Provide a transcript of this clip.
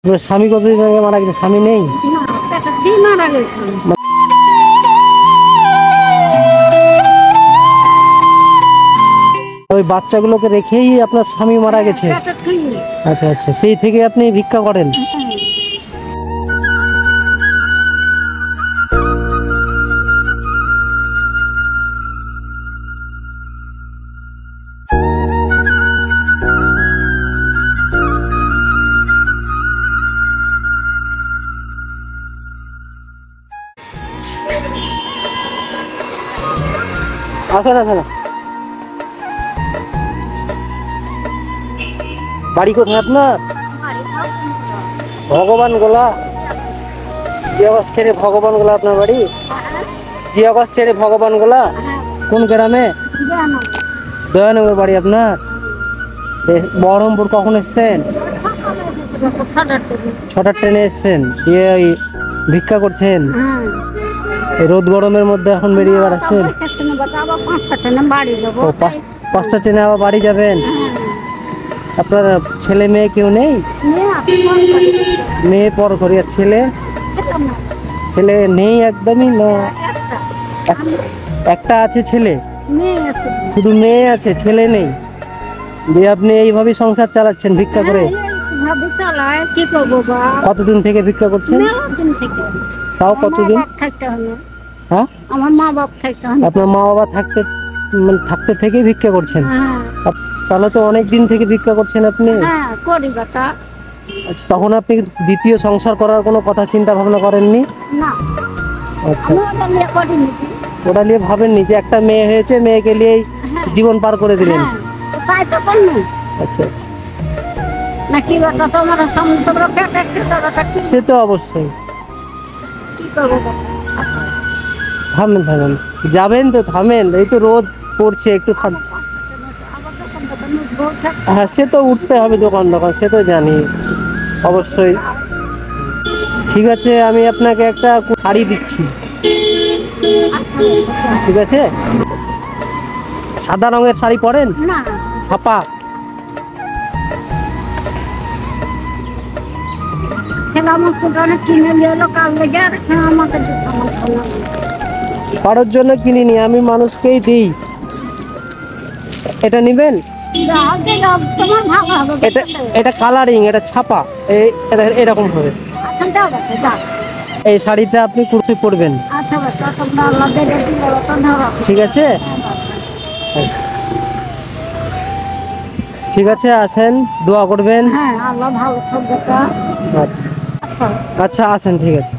আপনার স্বামী কতদিন আগে মারা গেছে? স্বামী নেই? মারা গেছে। ওই বাচ্চাগুলোকে রেখেই আপনার স্বামী মারা গেছে? আচ্ছা আচ্ছা, সেই থেকে আপনি ভিক্ষা করেন? আসেন আসেন। বাড়ি কোথায় আপনার? ভগবান গোলা। জিয়াবাস ছেড়ে ভগবান গোলা আপনার বাড়ি? জিয়াবাস ছেড়ে ভগবান গোলা কোন গ্রামে? দয়ানগর বাড়ি আপনার? বহরমপুর কখন এসছেন? 6টার ট্রেনে এসছেন, দিয়ে ওই ভিক্ষা করছেন? রোদ গরমের মধ্যে এখন বেরিয়ে বেড়াচ্ছেন? 5টা ট্রেনে আবার বাড়ি যাবেন? আপনার ছেলে মেয়ে কেউ নেই? মেয়ে পর করি, আর ছেলে? ছেলে নেই একদমই না? একটা আছে ছেলে, শুধু মেয়ে আছে, ছেলে নেই। দিয়ে আপনি এইভাবে সংসার চালাচ্ছেন ভিক্ষা করে? কতদিন থেকে ভিক্ষা করছেন? তাও কতদিন? হ্যাঁ, আমার মা বাপ থাকতে। আপনার মা বাবা থাকতে মানে থাকতে থেকেই ভিক্ষা করছেন? তাহলে তো অনেক দিন থেকে ভিক্ষা করছেন আপনি। আচ্ছা, তখন আপনি দ্বিতীয় সংসার করার কোনো কথা চিন্তা ভাবনা করেননি? আচ্ছা, ওটা নিয়ে ভাবেননি যে একটা মেয়ে হয়েছে, মেয়েকে নিয়েই জীবন পার করে দিলেন? আচ্ছা আচ্ছা, সে তো অবশ্যই। থামেন থামেন, যাবেন তো থামেন, এই তো রোদ পড়ছে, একটু হ্যাঁ সে তো উঠতে হবে, দোকান সে তো জানি অবশ্যই। ঠিক আছে, আমি আপনাকে একটা শাড়ি দিচ্ছি, ঠিক আছে? সাদা রঙের শাড়ি পরেন? ছাপা? কারোর জন্য কিনিনি, আমি মানুষকেই দিই। এটা নিবেন? এটা কালারিং, এটা ছাপা, এরকম হবে। এই শাড়িটা আপনি কুর্তি পরবেন, ঠিক আছে? ঠিক আছে, আসেন, দোয়া করবেন। আচ্ছা আসেন, ঠিক আছে।